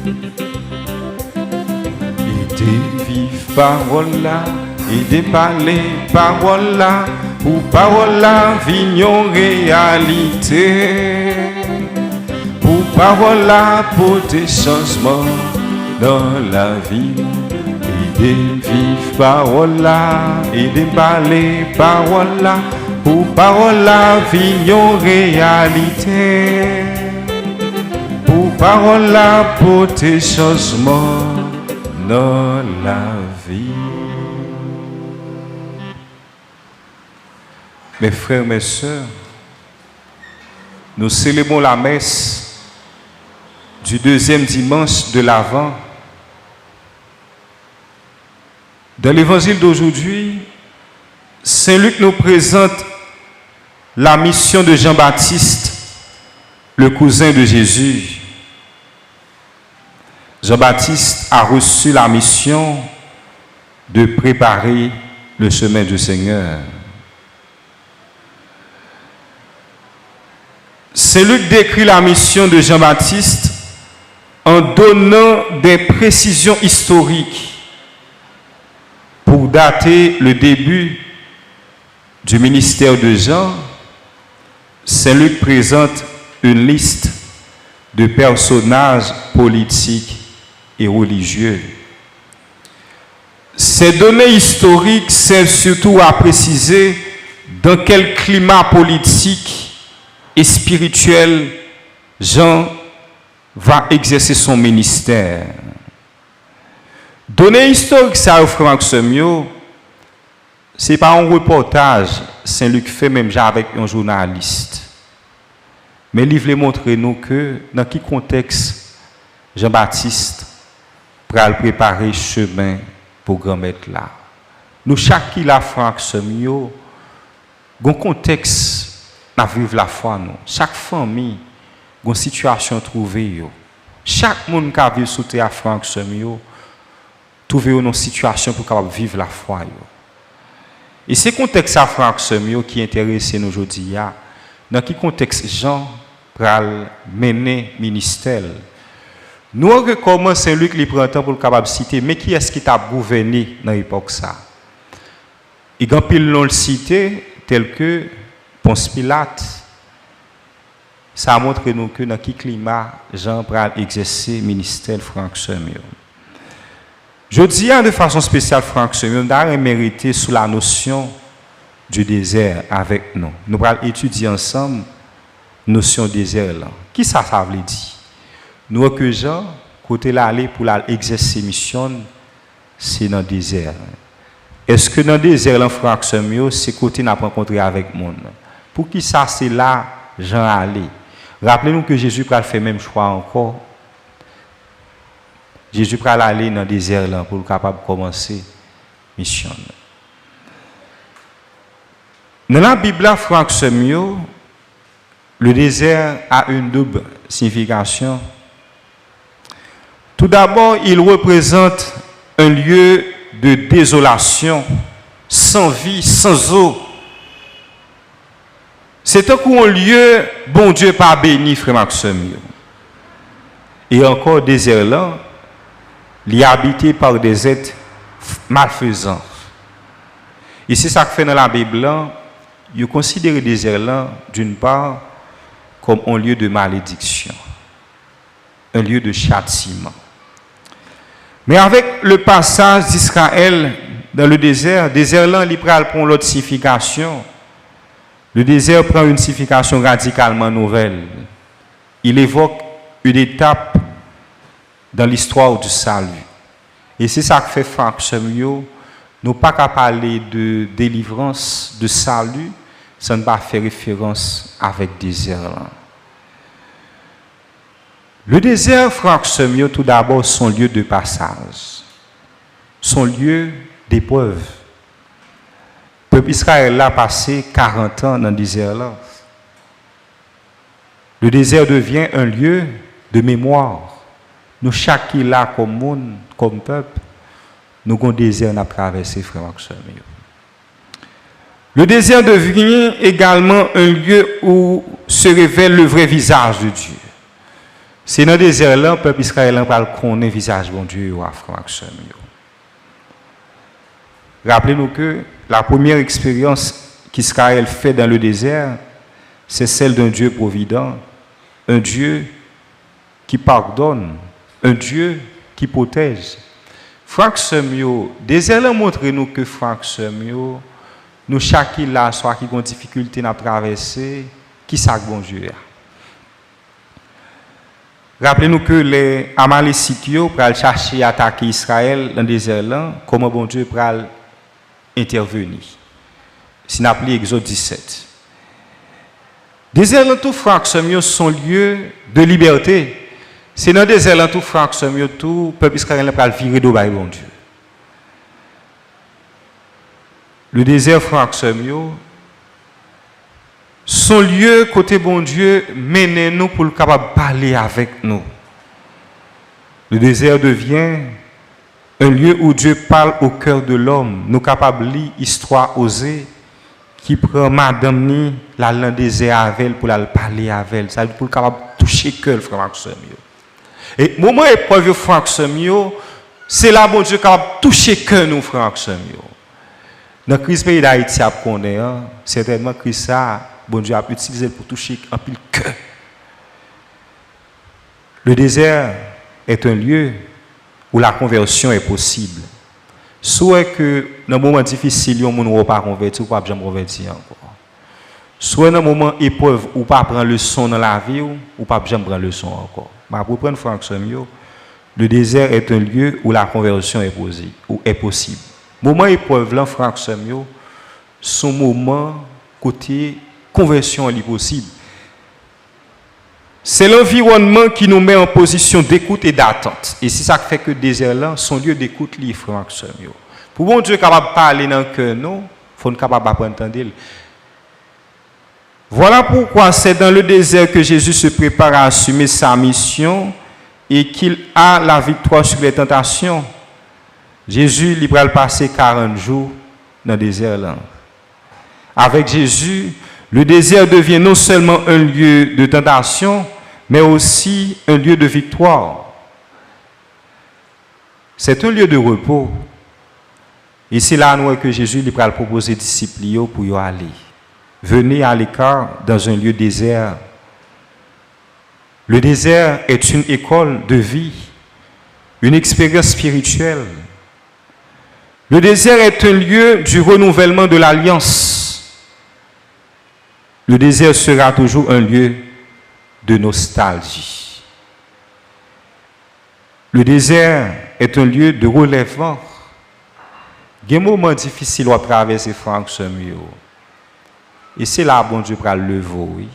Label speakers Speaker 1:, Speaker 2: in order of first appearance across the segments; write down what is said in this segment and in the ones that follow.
Speaker 1: Et des vives paroles là, et des parler paroles là, pour paroles là, vignon réalité. Pour paroles là, pour des changements dans la vie. Et des vives paroles là, et des parler paroles là, pour paroles là, vignon réalité. Pour paroles là, pour des changements dans la vie. Mes frères, mes sœurs, nous célébrons la messe du deuxième dimanche de l'Avent. Dans l'évangile d'aujourd'hui, Saint Luc nous présente la mission de Jean-Baptiste, le cousin de Jésus. Jean-Baptiste a reçu la mission de préparer le chemin du Seigneur. Saint Luc décrit la mission de Jean-Baptiste en donnant des précisions historiques pour dater le début du ministère de Jean. Saint Luc présente une liste de personnages politiques et religieux. Ces données historiques servent surtout à préciser dans quel climat politique et spirituel Jean va exercer son ministère. Données historiques, ça Franck Semio, c'est pas un reportage Saint Luc fait même avec un journaliste. Mais il veut montrer nous que dans quel contexte Jean-Baptiste va préparer le chemin pour grand maître là. Nous chaque qui la Franck Semio, un contexte à vivre la foi nous. Chaque famille a une situation trouvée. Chaque monde qui a vécu sous terre Franck Semio trouve une situation pour capable vivre la foi. Et c'est contexte à Franck Semio qui intéresse nous aujourd'hui. Dans quel contexte Jean pral mener ministère. Nous recommence Saint Luc li prend temps pour capable citer mais qui est-ce qui t'a gouverné dans l'époque ça. Il y a pile non le cité tel que Ponce Pilate. Ça montre nous que dans quel climat Jean pral exercer ministère Franck Semio. Je dis de façon spéciale Franck Semio a mérité sous la notion du désert avec nous. Nous allons étudier ensemble notion désert là. Qui ça veut dire? Nous que Jean côté l'aller pour exercer mission c'est dans le désert. Est-ce que dans le désert là Franck Semio c'est côté n'a rencontré avec monde? Pour qui ça c'est là Jean allé? Rappelez-nous que Jésus pral faire même choix encore. Jésus pral aller dans le désert là pour capable commencer mission. Dans la Bible, Franck Semio, le désert a une double signification. Tout d'abord, il représente un lieu de désolation, sans vie, sans eau. C'est un lieu, bon Dieu, pas béni, frère Franck Semio. Et encore, désert là, il est habité par des êtres malfaisants. Et c'est ça que fait dans la Bible là. Il considère le désert là, d'une part, comme un lieu de malédiction, un lieu de châtiment. Mais avec le passage d'Israël dans le désert là, il prend l'autre signification. Le désert prend une signification radicalement nouvelle. Il évoque une étape dans l'histoire du salut. Et c'est ça que fait Franck Semio. Nous pas qu'à parler de délivrance, de salut, ça ne va pas faire référence avec désert. Le désert, Franck Semio, tout d'abord, son lieu de passage, son lieu d'épreuve. Le peuple Israël a passé 40 ans dans le désert là. Le désert devient un lieu de mémoire. Nous, chaque qui là comme monde, comme peuple, nous avons un désert à traverser, frère Franck Semio. Le désert devient également un lieu où se révèle le vrai visage de Dieu. C'est dans le désert là, le peuple israélien va connaître le visage de bon Dieu, frère Maxime. Rappelez-nous que la première expérience qu'Israël fait dans le désert, c'est celle d'un Dieu provident, un Dieu qui pardonne, un Dieu qui protège. Frère Semio, désert là montre-nous que frère Semio, nous chacun là, soit qui ont difficulté à traverser, qui ça bon Dieu. Rappelez-nous que les Amalécites pour chercher à attaquer Israël dans le désert là, comment bon Dieu pour intervenir. C'est appelé Exode 17. Désert là tout frère Semio son lieu de liberté. C'est dans le désert là tout frère Semio tout peuple israélien pour virer de bon Dieu. Le désert frère Semio son lieu côté bon Dieu mène nous pour le capable parler avec nous. Le désert devient un lieu où Dieu parle au cœur de l'homme. Nous capables de lire histoire osée qui prend madame ni la dans désert avec elle pour la parler avec elle. Ça pour le capable toucher cœur frère Semio. Et moment épreuve frère Semio, c'est là bon Dieu capable toucher cœur nous frère Semio. Dans la crise pays d'Haïti a connaît certainement que ça bon Dieu a utilisé pour toucher un pile cœur. Le désert est un lieu où la conversion est possible. Soit que dans un moment difficile, on ne va pas convertir ou pas jamais convertir encore. Soit dans un moment épreuve ou pas prendre le son dans la vie ou pas jamais prendre le son encore. Mais pour prendre Franck Semio, le désert est un lieu où la conversion est possible. Moment épreuve là Franck Semio, son moment côté conversion est possible. C'est l'environnement qui nous met en position d'écoute et d'attente. Et c'est ça qui fait que le désert là, son lieu d'écoute, li Franck Semio. Pour bon Dieu capable de parler dans le cœur, non, il faut capable d'apprendre. Voilà pourquoi c'est dans le désert que Jésus se prépare à assumer sa mission et qu'il a la victoire sur les tentations. Jésus, il va passer 40 jours dans le désert là. Avec Jésus, le désert devient non seulement un lieu de tentation, mais aussi un lieu de victoire. C'est un lieu de repos. Et c'est là que Jésus lui va proposer aux disciples pour y aller. Venez à l'écart dans un lieu désert. Le désert est une école de vie, une expérience spirituelle. Le désert est un lieu du renouvellement de l'alliance. Le désert sera toujours un lieu de nostalgie. Le désert est un lieu de relèvement. Il y a des moments difficiles à traverser Franck Semio. Et c'est là bon Dieu pour le lever. Oui.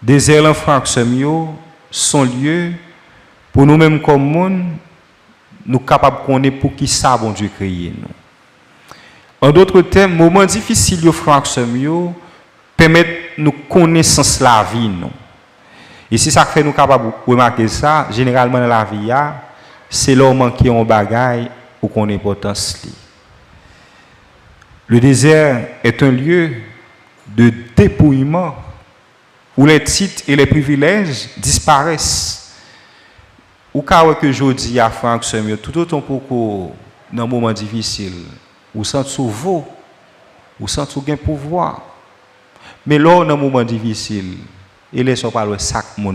Speaker 1: Désert en Franck Semio, son lieu pour nous-mêmes comme monde, nous capables de connaître pour qui ça bon Dieu créé nous. En d'autres termes, moments difficiles de Franck Semio permettent nous connaissance la vie nous. Et c'est ça qui fait nous capables de remarquer ça, généralement dans la vie, c'est l'homme qui ont bagaille ou qu'on importance. Le désert est un lieu de dépouillement où les titres et les privilèges disparaissent. Ou que je dis à Franck Semio, tout autant pour dans un moment difficile, ou sans vous, ou sans tout gain pouvoir. Mais là, dans un moment difficile, il est pas le sac mon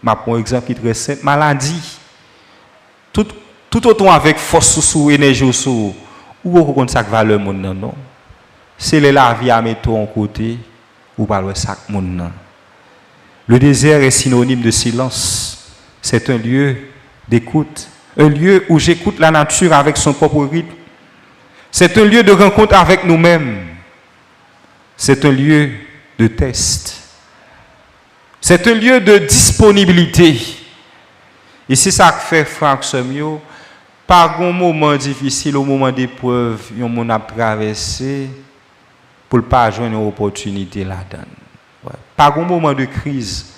Speaker 1: ma pour exemple qui très simple, maladie. Tout autant avec force sous énergie sous ou au sac valeur mon non. C'est la vie à mettre en côté ou pas le sac mon. Le désert est synonyme de silence. C'est un lieu d'écoute, un lieu où j'écoute la nature avec son propre rythme. C'est un lieu de rencontre avec nous-mêmes. C'est un lieu de test. C'est un lieu de disponibilité. Et c'est ça que fait Franck Semio. Par un moment difficile, au moment d'épreuve, on a traversé pour ne pas avoir une opportunité là-dedans. Ouais. Par un moment de crise,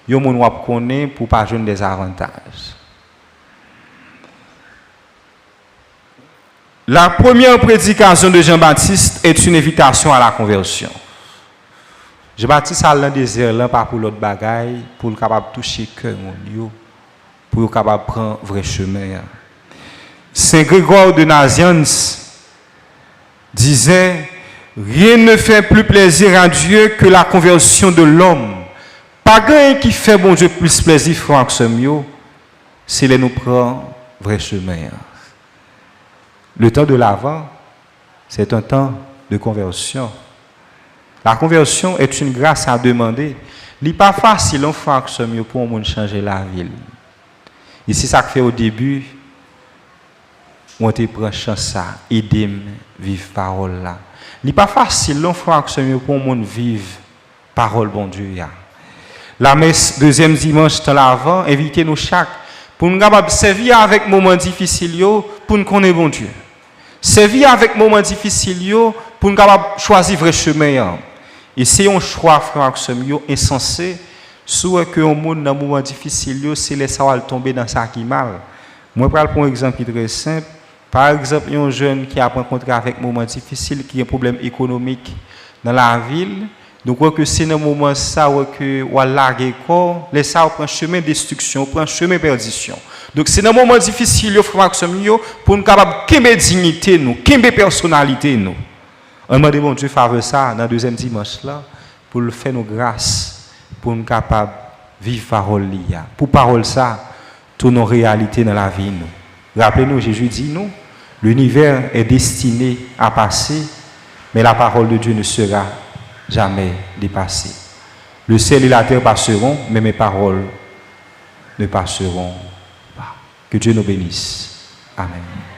Speaker 1: on a connaît pour ne pas avoir des avantages. La première prédication de Jean-Baptiste est une invitation à la conversion. Je bâtis ça dans le désert là pas pour l'autre bagaille, pour le capable toucher cœur mon pour le capable prendre vrai chemin. Saint Grégoire de Nazianz disait rien ne fait plus plaisir à Dieu que la conversion de l'homme. Pas rien qui fait bon Dieu plus plaisir Franck Semio, c'est de nous prendre vrai chemin. Le temps de l'Avent, c'est un temps de conversion. La conversion est une grâce à demander. Il n'est pas facile en Franck Semio pour un monde changer la ville. Ici, ça fait au début, on te prend chance à aider vivre parole là. Il n'est pas facile en Franck Semio pour un monde vivre parole bon Dieu. La messe deuxième dimanche dans l'Avent, invitez nous chaque pour nous capables servir avec moments difficiles pour nous connaître bon Dieu. Servir avec moments difficiles pour nous capables choisir vrai chemin. Et c'est un choix Franck Semio insensé. Soit que un monde dans moment difficile, c'est les ça va tomber dans ça qui mal. Moi, je prends un exemple très simple. Par exemple, un jeune qui a rencontré avec un moment difficile, qui a un problème économique dans la ville. Donc, que c'est dans moment ça que on largue corps, les ça prend chemin destruction, prend chemin perdition. Donc, c'est dans moment difficile, Franck Semio, pour nous capable de dignité nous, de personnalité nous. On demande bon Dieu faveur ça dans deuxième dimanche là pour le faire nos grâces. Pour nous capables de vivre parole liya. Pour parole ça, toutes nos réalités dans la vie nous. Rappelez-nous, Jésus dit nous, l'univers est destiné à passer, mais la parole de Dieu ne sera jamais dépassée. Le ciel et la terre passeront, mais mes paroles ne passeront pas. Que Dieu nous bénisse. Amen.